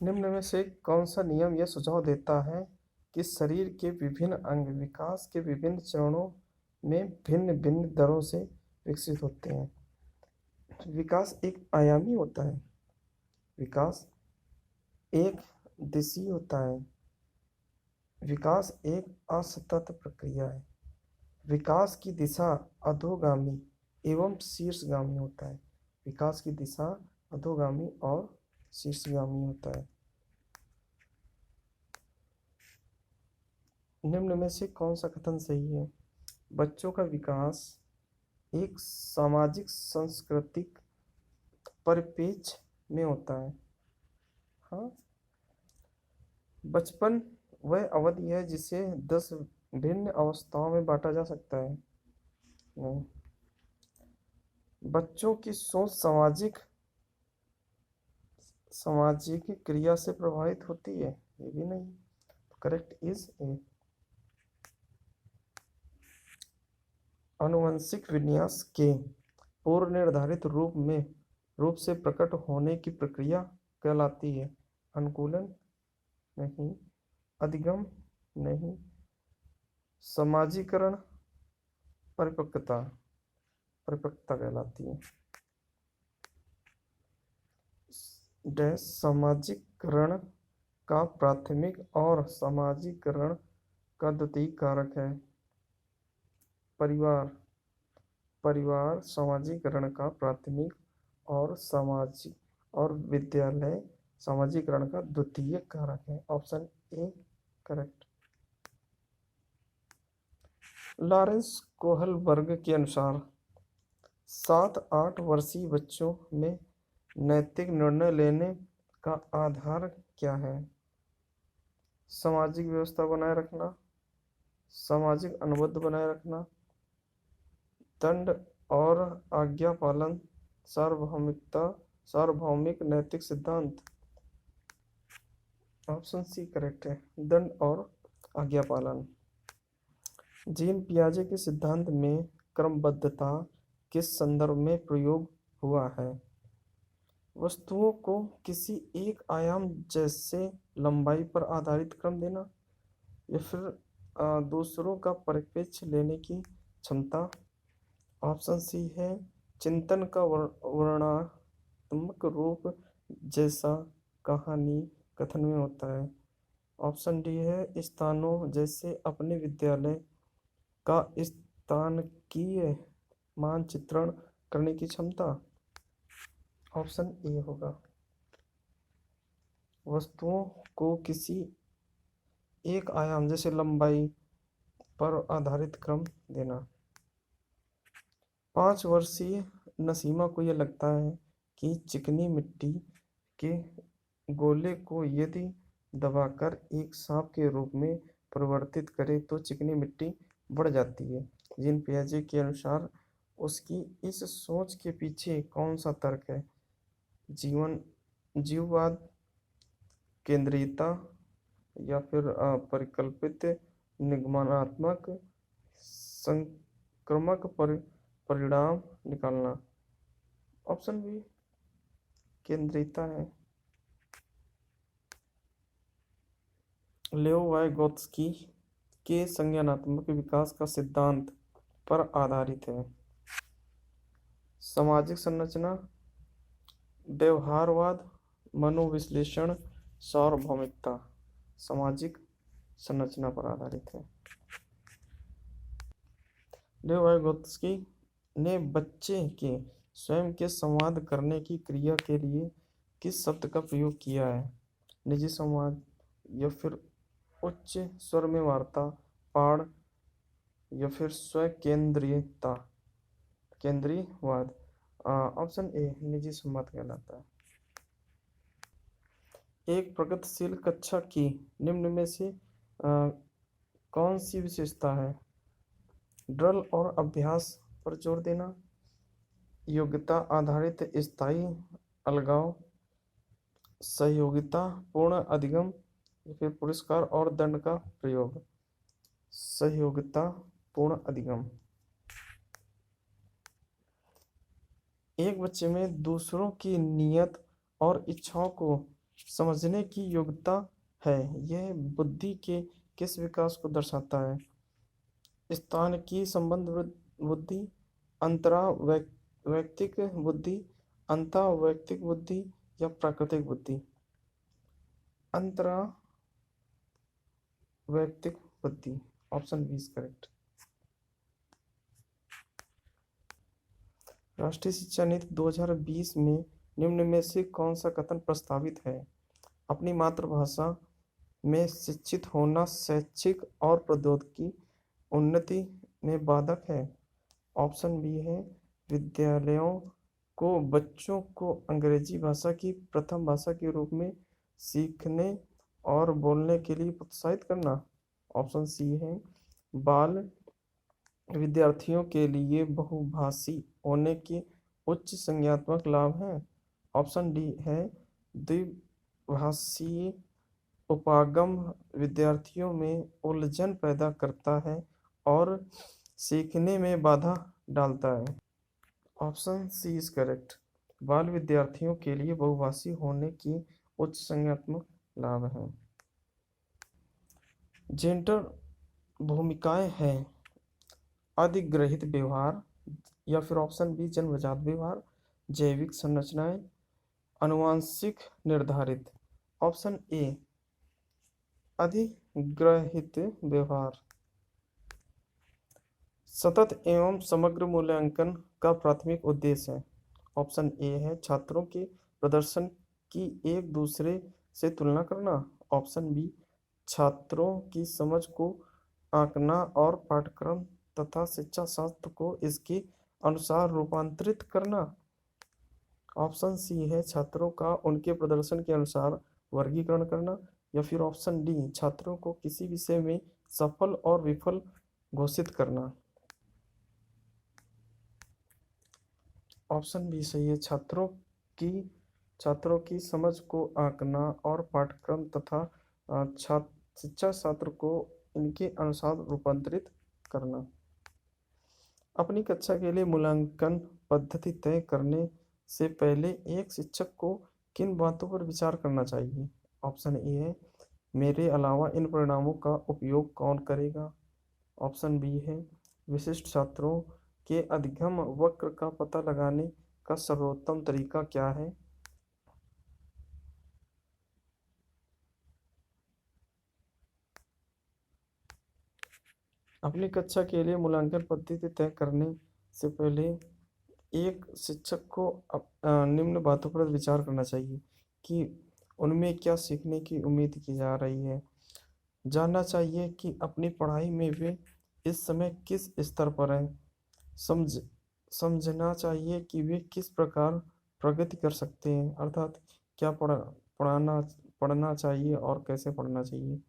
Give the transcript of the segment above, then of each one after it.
निम्न में से कौन सा नियम यह सुझाव देता है कि शरीर के विभिन्न अंग विकास के विभिन्न चरणों में भिन्न भिन्न दरों से विकसित होते हैं? विकास एक आयामी होता है। विकास एक दिशीय होता है। विकास एक असतत प्रक्रिया है। विकास की दिशा अधोगामी एवं शीर्षगामी होता है। विकास की दिशा अधोगामी और शीर्षगामी होता है। निम्न में से कौन सा कथन सही है? बच्चों का विकास एक सामाजिक सांस्कृतिक परिप्रेक्ष्य में होता है। हाँ, बचपन वह अवधि है जिसे 10 भिन्न अवस्थाओं में बांटा जा सकता है। नहीं, बच्चों की सोच सामाजिक क्रिया से प्रभावित होती है। ये भी नहीं। Correct is a. आनुवंशिक विन्यास के पूर्व निर्धारित रूप से प्रकट होने की प्रक्रिया कहलाती है। अनुकूलन नहीं। अधिगम नहीं। समाजीकरण परिपक्वता कहलाती है। डैश सामाजिकरण का प्राथमिक और समाजीकरण का द्वितीयक कारक है। परिवार सामाजीकरण का प्राथमिक और विद्यालय सामाजीकरण का द्वितीयक कारक है। Option A correct. Lawrence Kohlberg के अनुसार 7-8 वर्षीय बच्चों में नैतिक निर्णय लेने का आधार क्या है? सामाजिक व्यवस्था बनाए रखना, सामाजिक अनुबंध बनाए रखना, दंड और आज्ञा पालन, सार्वभौमिक नैतिक सिद्धांत। ऑप्शन सी करेक्ट है, दंड और आज्ञा पालन। जीन पियाजे के सिद्धांत में क्रमबद्धता किस संदर्भ में प्रयोग हुआ है? वस्तुओं को किसी एक आयाम जैसे लंबाई पर आधारित क्रम देना, या फिर दूसरों का परिप्रेक्ष्य लेने की क्षमता। ऑप्शन सी है चिंतन का वर्णनात्मक रूप जैसा कहानी कथन में होता है। ऑप्शन डी है स्थानों जैसे अपने विद्यालय का स्थानकीय मानचित्रण करने की क्षमता। ऑप्शन ए होगा। वस्तुओं को किसी एक आयाम जैसे लंबाई पर आधारित क्रम देना। 5 वर्षीय नसीमा को यह लगता है कि चिकनी मिट्टी के गोले को यदि दबाकर एक सांप के रूप में परिवर्तित करे तो चिकनी मिट्टी बढ़ जाती है। जीन पियाजे के अनुसार उसकी इस सोच के पीछे कौन सा तर्क है? जीववाद, केंद्रीयता, या फिर परिकल्पित निगमनात्मक संक्रामक परिणाम निकालना। ऑप्शन बी केंद्रीयता है। लेओ वाइगोत्स्की के संज्ञानात्मक विकास का सिद्धांत पर आधारित है। सामाजिक संरचना, व्यवहारवाद, मनोविश्लेषण, सार्वभौमिकता। सामाजिक संरचना पर आधारित है। लेओ वाइगोत्स्की ने बच्चे के स्वयं के संवाद करने की क्रिया के लिए किस शब्द का प्रयोग किया है? निजी संवाद, या फिर उच्च स्वर में वार्ता पाठ, या फिर केंद्रीयवाद। ऑप्शन ए निजी संवाद कहलाता है। एक प्रगतिशील कक्षा की निम्न में से कौन सी विशेषता है? ड्रिल और अभ्यास पर जोर देना, योग्यता आधारित स्थायी अलगाव, सहयोगिता पूर्ण अधिगम, या फिर पुरस्कार और दंड का प्रयोग। सहयोगिता पूर्ण अधिगम। एक बच्चे में दूसरों की नियत और इच्छाओं को समझने की योग्यता है। यह बुद्धि के किस विकास को दर्शाता है? स्थान की संबंध बुद्धि, अंतरा वैयक्तिक बुद्धि, अंतः वैयक्तिक बुद्धि या प्राकृतिक बुद्धि? अंतरा वैयक्तिक बुद्धि, ऑप्शन बी इज करेक्ट। राष्ट्रीय शिक्षा नीति 2020 में निम्न में से कौन सा कथन प्रस्तावित है? अपनी मातृभाषा में शिक्षित होना शैक्षिक और प्रौद्योगिकी उन्नति में बाधक है। ऑप्शन बी है विद्यालयों को बच्चों को अंग्रेजी भाषा की प्रथम भाषा के रूप में सीखने और बोलने के लिए प्रोत्साहित करना। ऑप्शन सी है बाल विद्यार्थियों के लिए बहुभाषी होने के उच्च संज्ञानात्मक लाभ हैं। ऑप्शन डी है द्विभाषी उपागम विद्यार्थियों में उलझन पैदा करता है और सीखने में बाधा डालता है। Option C is correct. बाल विद्यार्थियों के लिए बहुभाषी होने की उच्च संज्ञानात्मक लाभ हैं। जेंडर भूमिकाएं हैं अधिग्रहित व्यवहार, या फिर ऑप्शन बी जन्मजात व्यवहार, जैविक संरचनाएं, आनुवंशिक निर्धारित। ऑप्शन ए अधिग्रहित व्यवहार। सतत एवं समग्र मूल्यांकन का प्राथमिक उद्देश्य है। ऑप्शन ए है छात्रों के प्रदर्शन की एक दूसरे से तुलना करना। ऑप्शन बी छात्रों की समझ को आंकना और पाठ्यक्रम तथा शिक्षा शास्त्र को इसके अनुसार रूपांतरित करना। ऑप्शन सी है छात्रों का उनके प्रदर्शन के अनुसार वर्गीकरण करना। या फिर ऑप्शन डी छात्रों को किसी विषय में सफल और विफल घोषित करना। ऑप्शन बी सही है छात्रों की समझ को आंकना और पाठ्यक्रम तथा शिक्षा शास्त्र को इनके अनुसार रूपांतरित करना। अपनी कक्षा के लिए मूल्यांकन पद्धति तय करने से पहले एक शिक्षक को किन बातों पर विचार करना चाहिए? ऑप्शन ए है मेरे अलावा इन परिणामों का उपयोग कौन करेगा। ऑप्शन बी है विशिष्ट छात्रों के अधिगम वक्र का पता लगाने का सर्वोत्तम तरीका क्या है। अपनी कक्षा के लिए मूल्यांकन पद्धति तय करने से पहले एक शिक्षक को निम्न बातों पर विचार करना चाहिए कि उनमें क्या सीखने की उम्मीद की जा रही है। जानना चाहिए कि अपनी पढ़ाई में वे इस समय किस स्तर पर हैं। समझना चाहिए कि वे किस प्रकार प्रगति कर सकते हैं, अर्थात क्या पढ़ना चाहिए और कैसे पढ़ना चाहिए।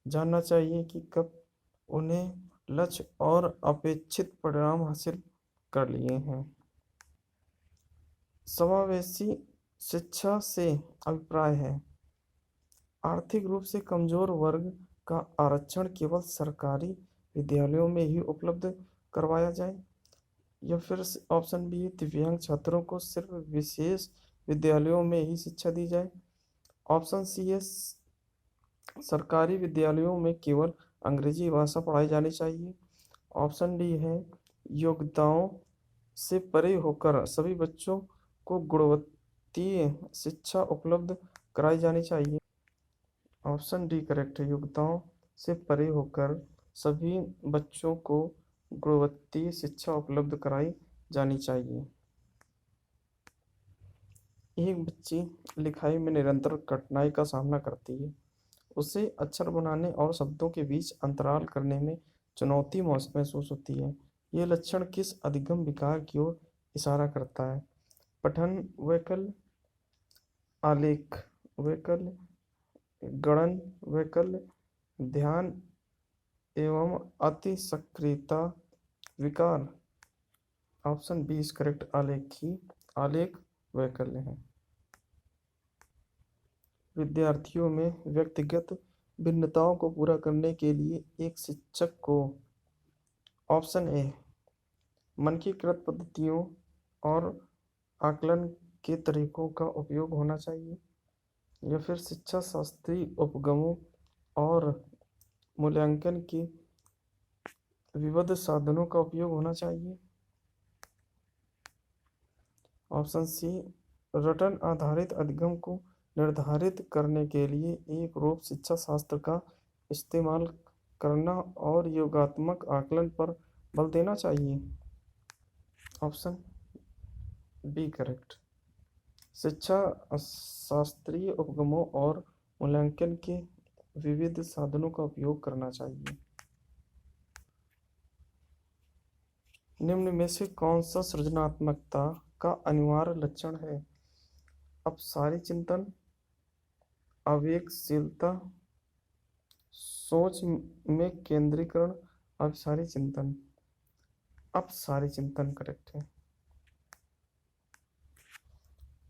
जानना चाहिए कि कब उन्हें लक्ष्य और अपेक्षित परिणाम हासिल कर लिए हैं। समावेशी शिक्षा से अभिप्राय है आर्थिक रूप से कमजोर वर्ग का आरक्षण केवल सरकारी विद्यालयों में ही उपलब्ध करवाया जाए। या फिर ऑप्शन बी दिव्यांग छात्रों को सिर्फ विशेष विद्यालयों में ही शिक्षा दी जाए। ऑप्शन सी है सरकारी विद्यालयों में केवल अंग्रेजी भाषा पढ़ाई जानी चाहिए। ऑप्शन डी है योग्यताओं से परे होकर सभी बच्चों को गुणवत्तीय शिक्षा उपलब्ध कराई जानी चाहिए। ऑप्शन डी करेक्ट है योग्यताओं से परे होकर सभी बच्चों को गुणवत्तीय शिक्षा उपलब्ध कराई जानी चाहिए। एक बच्ची लिखाई में निरंतर कठिनाई का सामना करती है। उसे अक्षर बनाने और शब्दों के बीच अंतराल करने में चुनौती महसूस होती है। यह लक्षण किस अधिगम विकार की ओर इशारा करता है? पठन वैकल्य, आलेख वैकल्य, गणन वैकल्य, ध्यान एवं अति सक्रियता विकार। ऑप्शन बी इज करेक्ट आलेख वैकल्य है। विद्यार्थियों में व्यक्तिगत भिन्नताओं को पूरा करने के लिए एक शिक्षक को ऑप्शन ए मानकीकृत पद्धतियों और आकलन के तरीकों का उपयोग होना चाहिए। या फिर शिक्षा शास्त्री उपगमों और मूल्यांकन के विविध साधनों का उपयोग होना चाहिए। ऑप्शन सी, रटन आधारित अधिगम को निर्धारित करने के लिए एक रूप शिक्षा शास्त्र का इस्तेमाल करना और योगात्मक आकलन पर बल देना चाहिए। Option B correct. शिक्षा शास्त्रीय उपगमों और मूल्यांकन के विविध साधनों का उपयोग करना चाहिए। निम्न में से कौन सा सृजनात्मकता का अनिवार्य लक्षण है? अपसारी चिंतन, आवेगशीलता, सोच में केंद्रीकरण, अपसारी चिंतन। अपसारी चिंतन करेक्ट है।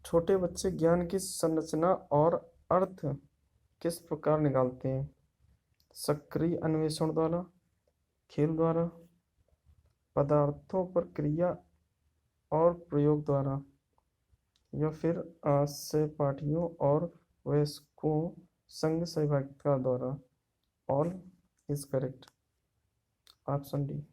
छोटे बच्चे ज्ञान की संरचना और अर्थ किस प्रकार निकालते हैं? सक्रिय अन्वेषण द्वारा, खेल द्वारा, पदार्थों पर क्रिया और प्रयोग द्वारा, या फिर सहपाठियों और वयस्कों संग सहभागिता द्वारा। All is correct. Option D.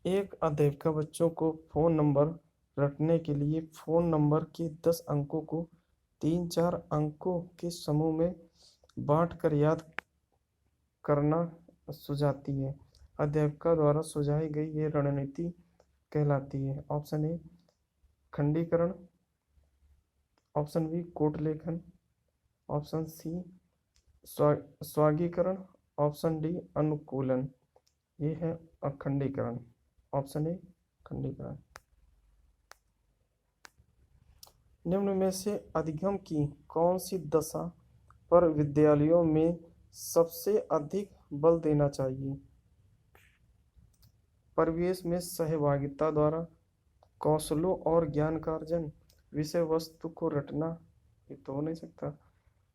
एक अध्यापिका बच्चों को फोन नंबर रटने के लिए फोन नंबर के 10 अंकों को 3-4 अंकों के समूह में बांटकर याद करना सुझाती है। अध्यापिका द्वारा सुझाई गई ये रणनीति कहलाती है। ऑप्शन ए खंडीकरण, ऑप्शन बी कोट लेखन, ऑप्शन सी स्वागीकरण, ऑप्शन डी अनुकूलन। ये है अखंडीकरण। Option A खंडीकरण। निम्न में से अधिगम की कौन सी दशा पर विद्यालयों में सबसे अधिक बल देना चाहिए? परिवेश में सहभागिता द्वारा, कौशलों और ज्ञान का अर्जन, विषय वस्तु को रटना, ये तो हो नहीं सकता,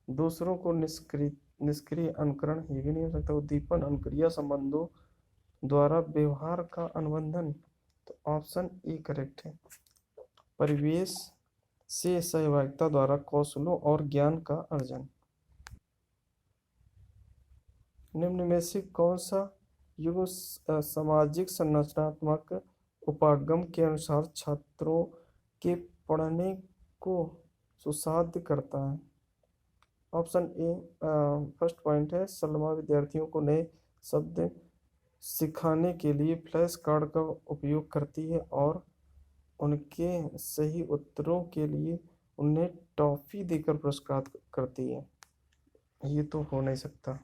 दूसरों को निष्क्रिय अनुकरण, ये भी नहीं हो सकता, उद्दीपन अनुक्रिया संबंधों द्वारा व्यवहार का अनुबंधन। तो ऑप्शन ए करेक्ट है। परिवेश से सहभागिता द्वारा कौशलों और ज्ञान का अर्जन। निम्न में से कौन सा युग सामाजिक संरचनात्मक उपागम के अनुसार छात्रों के पढ़ने को सुसाध्य करता है? ऑप्शन ए फर्स्ट पॉइंट है, सलमा विद्यार्थियों को नए शब्द सिखाने के लिए फ्लैश कार्ड का उपयोग करती है और उनके सही उत्तरों के लिए उन्हें टॉफी देकर पुरस्कृत करती है। ये तो हो नहीं सकता।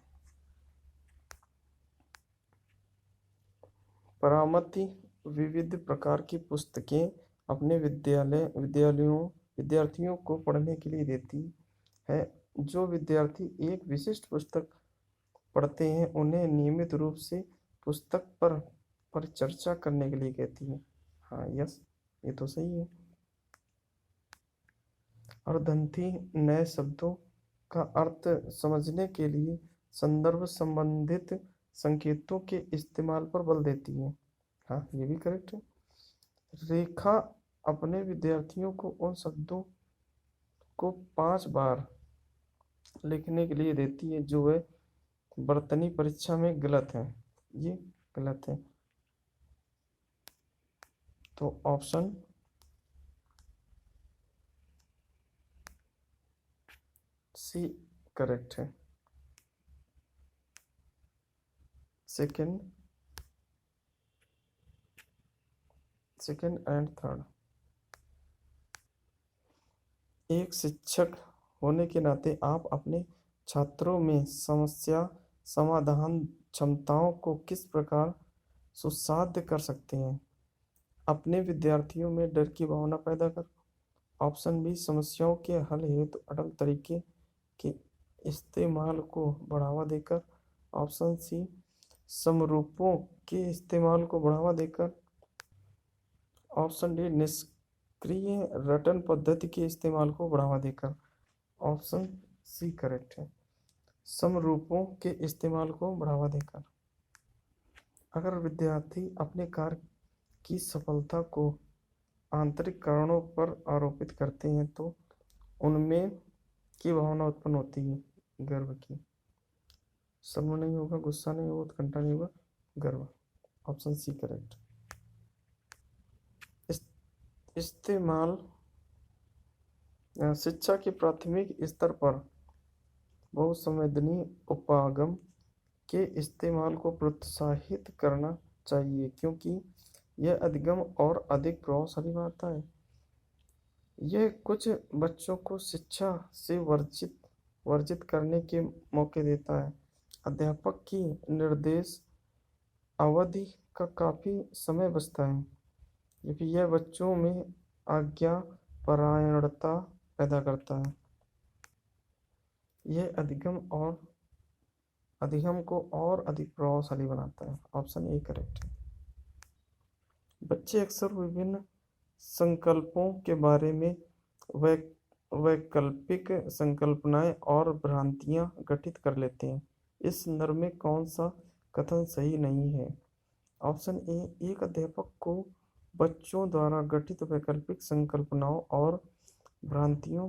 परामति विविध प्रकार की पुस्तकें अपने विद्यार्थियों को पढ़ने के लिए देती है। जो विद्यार्थी एक विशिष्ट पुस्तक पढ़ते हैं उन्हें नियमित रूप से पुस्तक पर चर्चा करने के लिए कहती है। हाँ यस, ये तो सही है। अर्धंती नए शब्दों का अर्थ समझने के लिए संदर्भ संबंधित संकेतों के इस्तेमाल पर बल देती है। हाँ ये भी करेक्ट है। रेखा अपने विद्यार्थियों को उन शब्दों को 5 बार लिखने के लिए देती है जो वे वर्तनी परीक्षा में गलत है। ये गलत है। तो ऑप्शन सी करेक्ट है। Second and third. एक शिक्षक होने के नाते आप अपने छात्रों में समस्या समाधान क्षमताओं को किस प्रकार सुसाध्य कर सकते हैं? अपने विद्यार्थियों में डर की भावना पैदा कर। ऑप्शन बी समस्याओं के हल हेतु अटल तरीके के इस्तेमाल को बढ़ावा देकर। ऑप्शन सी समरूपों के इस्तेमाल को बढ़ावा देकर। ऑप्शन डी निष्क्रिय रटन पद्धति के इस्तेमाल को बढ़ावा देकर। ऑप्शन सी करेक्ट है, समरूपों के इस्तेमाल को बढ़ावा देकर। अगर विद्यार्थी अपने कार्य की सफलता को आंतरिक कारणों पर आरोपित करते हैं तो उनमें की भावना उत्पन्न होती है, गर्व की। शर्म नहीं होगा, गुस्सा नहीं होगा, उत्कंठा नहीं होगा, गर्व। Option C correct. इस्तेमाल शिक्षा के प्राथमिक स्तर पर बहुसंवेदनीय उपागम के इस्तेमाल को प्रोत्साहित करना चाहिए, क्योंकि यह अधिगम और अधिक प्रभावशाली बनाता है। यह कुछ बच्चों को शिक्षा से वर्जित करने के मौके देता है। अध्यापक की निर्देश अवधि का काफी समय बचता है, क्योंकि यह बच्चों में आज्ञापरायणता पैदा करता है। यह अधिगम को और अधिक प्रभावशाली बनाता है। ऑप्शन ए करेक्ट है। बच्चे अक्सर विभिन्न संकल्पों के बारे में वैकल्पिक संकल्पनाएं और भ्रांतियां गठित कर लेते हैं। इस संदर्भ में कौन सा कथन सही नहीं है? ऑप्शन ए, एक अध्यापक को बच्चों द्वारा गठित वैकल्पिक संकल्पनाओं और भ्रांतियों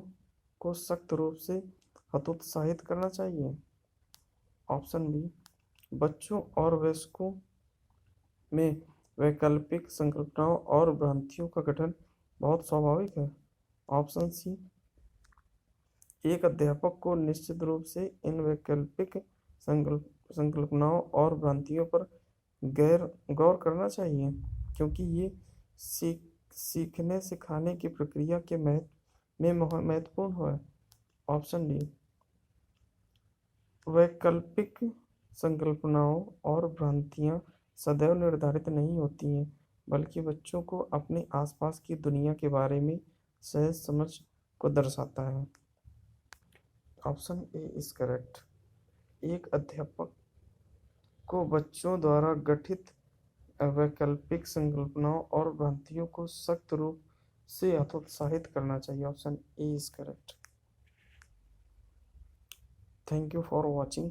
को सख्त रूप से हतोत्साहित करना चाहिए। ऑप्शन बी, बच्चों और वयस्कों में वैकल्पिक संकल्पनाओं और भ्रांतियों का गठन बहुत स्वाभाविक है। ऑप्शन सी, एक अध्यापक को निश्चित रूप से इन वैकल्पिक संकल्पनाओं और भ्रांतियों पर गौर करना चाहिए, क्योंकि ये सीखने सिखाने की प्रक्रिया के महत्वपूर्ण है। ऑप्शन डी, वैकल्पिक संकल्पनाओं और भ्रांतियां सदैव निर्धारित नहीं होती हैं, बल्कि बच्चों को अपने आसपास की दुनिया के बारे में सहज समझ को दर्शाता है। Option A is correct. एक अध्यापक को बच्चों द्वारा गठित वैकल्पिक संकल्पनाओं और भ्रांतियों को सख्त रूप से हतोत्साहित करना चाहिए। Option A is correct. Thank you for watching.